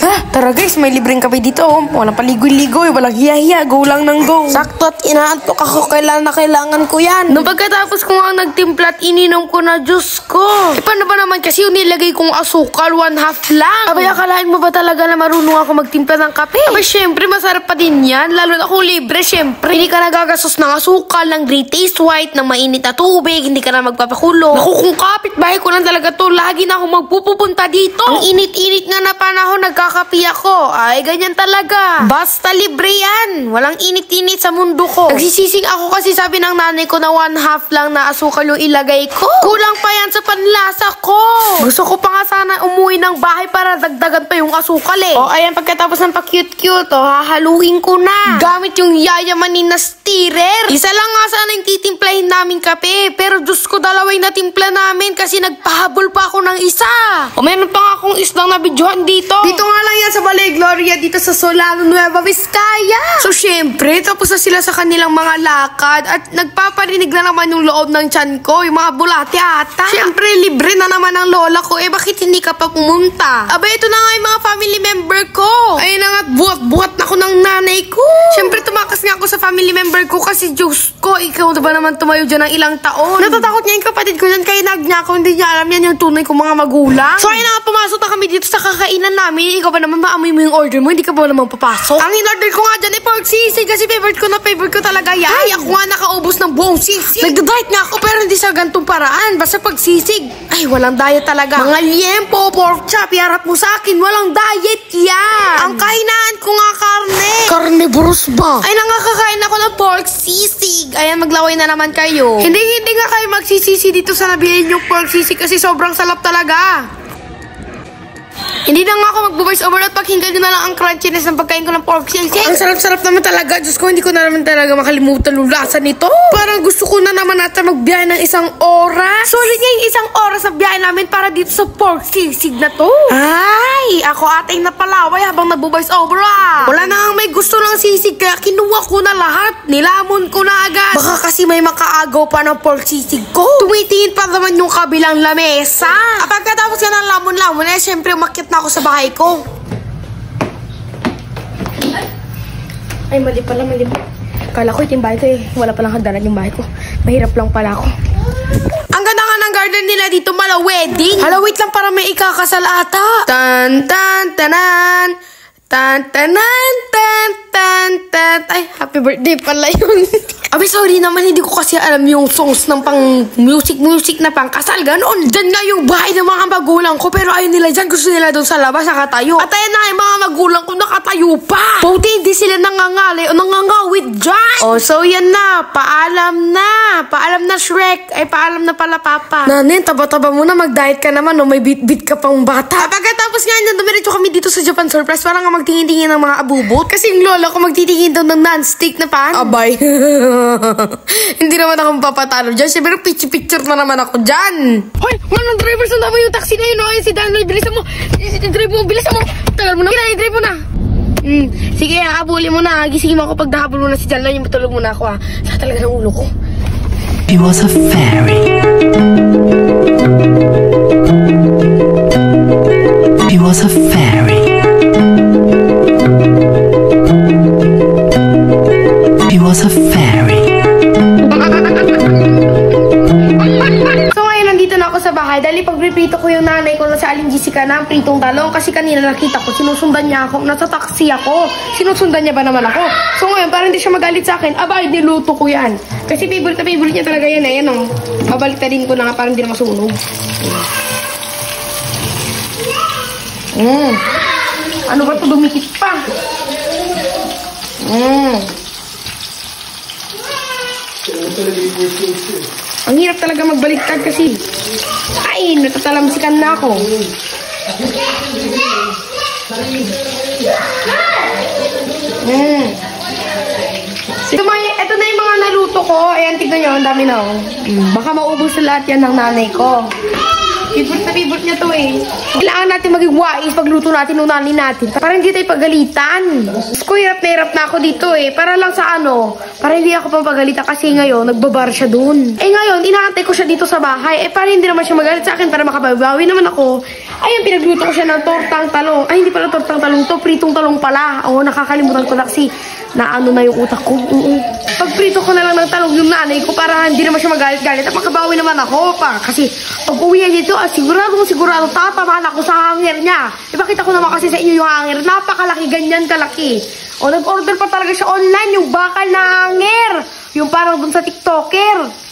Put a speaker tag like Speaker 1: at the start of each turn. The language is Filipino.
Speaker 1: Ha? Tara guys, may libreng kape dito. Walang paligoy-ligoy, walang hiya-hiya. Go lang ng go.
Speaker 2: Sakto at inaantok ako. Kailangan ko yan.
Speaker 1: Nung pagkatapos ko nga nagtimpla at ininom ko na Diyos ko. Paano ba naman kasi yung nilagay kong asukal, 1/2 lang? Abay, akalain mo ba talaga na marunong ako magtimpla ng kape? Abay, syempre, masarap pa din yan. Lalo na kung libre, syempre. Hindi ka nagagastos ng asukal, ng Great Taste White, ng mainit na tubig, hindi ka na magpapakulo. Naku, kung kapitbahay ko lang talaga to, lagi na ako magpupunta dito. Ang init-init nga na panahon, nagkakapi ako. Ay, ganyan talaga. Basta libre yan. Walang init-init sa mundo ko. Nagsisising ako kasi sabi ng nanay ko na 1/2 lang na asukal yung ilagay ko. Kulang pa yan sa panlasa ko. Gusto ko pa nga sana umuwi ng bahay para dagdagan pa yung asukal eh. O, ayan, pagkatapos ng pa-cute-cute, hahaluin ko na. Gamit yung yayamanin na stirrer. Isa lang nga sana yung titimplahin namin kape. Pero Diyos ko, dalaway na timpla namin kasi nagpahabol pa ako ng isa. O, meron pa nga akong islang na videohan dito. Dito nga lang yan sa Balay Gloria, dito sa Solano, Nueva Vizcaya. So, syempre, tapos na sila sa kanilang mga lakad at nagpaparinig na naman yung loob ng tiyan ko, yung mga bulate ata. Syempre, libre na naman ang lola ko. Eh, bakit hindi ka pa pumunta? Aba, ito na nga yung mga family member ko. Ayun na nga, buhat-buhat na ako ng nanay ko. Syempre, tumakas nga ako sa family member ko kasi Diyos ko, ikaw na ba naman tumayo dyan ng ilang taon? Natatakot niya yung kapatid ko dyan, kaya nagnya ako, hindi niya alam yan yung tunay kong mga magulang. So, ayun na nga, pumasok na kami dito sa kakainan namin. Ikaw ba naman maamoy mo yung order mo? Hindi ka ba naman papasok? Ang in-order ko nga dyan ay pork sisig kasi favorite ko talaga yan. Ay, ako nga nakaubos ng buong sisig. Nagda-diet nga ako pero hindi sa gantong paraan. Basta pag sisig, ay walang diet talaga. Mga liempo, pork chop, iharap mo sa akin, walang diet yan. Ang kainaan ko nga karne. Carnivorous ba? Ay, nangakakain ako ng pork sisig. Ayan, maglaway na naman kayo. Hindi nga kayo magsisisi dito sa nabilin yung pork sisig kasi sobrang salap talaga. Hindi na nga ako mag-voice over at pakinggan nyo na lang ang crunchiness ng pagkain ko ng pork sisig. Ang sarap-sarap naman talaga. Diyos ko, hindi ko na naman talaga makalimutan yung lasa nito. Parang gusto ko na naman natin magbiyahe ng isang oras. Solid nga yung isang oras na biyahe namin para dito sa pork sisig na to. Ay, ako ating napalaway habang nag-voice over ah. Wala na nga may gusto ng sisig kaya kinuha ko na lahat. Nilamon ko na agad. Baka kasi may makaagaw pa ng pork sisig ko. Tumitingin pa naman yung kabilang lamesa. Pagkatapos ka ng lamon-lamon, eh syempre umakyat na ako sa bahay ko. Ay, mali pala. Kala ko ito yung bahay ko eh. Wala palang hagdanan yung bahay ko. Mahirap lang pala ako. Ang ganda nga ng garden nila dito, mala wedding. Hala, wait lang para may ikakasal ata. Tan-tan-tanan. Tan-tanan, tan-tan-tan. Ay, happy birthday pala yun. Abi, sorry naman, hindi ko kasi alam yung songs ng pang music na pang kasal, ganoon. Diyan nga yung bahay ng mga magulang ko, pero ayun nila dyan, gusto nila doon sa labas, nakatayo. At ayan na, yung mga magulang ko nakatayo pa. Buti hindi sila nangangali o nangangawit dyan. Oh, so yan na, paalam na Shrek. Ay, paalam na pala Papa. Nanin, taba-taba mo na, mag-diet ka naman, no? May bit-bit ka pang bata. Pagkatapos nga yan, dumiretso kami dito sa Japan Surprise para nga magtingin-tingin ng mga abubot. Kasi yung lola ko magtitingin daw ng non-stick na pan. Abay. Hindi naman ako mapapatalo dyan. Siyempre, picture na naman ako dyan. Hoy, manong driver, sundan mo yung taxi na yun. Ay, si Daniel, bilisan mo. Drive mo, bilisan mo. Tagal mo na. Drive mo na. Sige, abuli mo na. Gisingin mo ako pag nahabol mo na si Janlan. Yung matulog mo na ako, ha. Sa talaga ng ulo ko.
Speaker 3: He was a fairy. He was a fairy. He was a fairy.
Speaker 1: So ngayon nandito na ako sa bahay dahil pagprito ko yung nanay ko na sa Aling Jessica na ang pritong talong kasi kanina nakita ko sinusundan niya ako, nasa taxi ako. Sinusundan niya ba naman ako? So ngayon para hindi siya magalit sa akin, abay niluto ko yan. Kasi favorite niya talaga yan eh, yan o. Babalik na din ko na nga para hindi na masunog. Ano ba ito? Dumikit pa. Ang hirap talaga magbaliktad kasi. Ay, natatalamsikan na ako. Ito na yung mga naluto ko. Ayan, tignan nyo, ang dami na. Baka maubos na lahat yan ng nanay ko. Favorite niya to eh. Kailangan natin maging wise pagluto natin ng nanay natin. Para hindi tayo pagalitan. Ko hirap na ako dito eh. Para lang sa ano, para hindi ako papagalitan kasi ngayon, nagbabar siya dun. Eh ngayon, inaantay ko siya dito sa bahay. Eh para hindi naman siya magalit sa akin, para makababawi naman ako. Ayun, pinagluto ko siya ng tortang talong. Ay, hindi pala tortang talong to, pritong talong pala. Oo, nakakalimutan ko na kasi naano na yung utak ko. Pagprito ko na lang ng talong yung nanay ko para hindi naman siya magalit-galit at makabawi naman ako pa. Kasi pag uwi dito, sigurado tatamaan ako sa hanger niya. Ipakita ko naman kasi sa inyo yung hanger. Napakalaki, ganyan kalaki. O, nag-order pa talaga siya online yung bakal na hanger. Yung parang dun sa TikToker.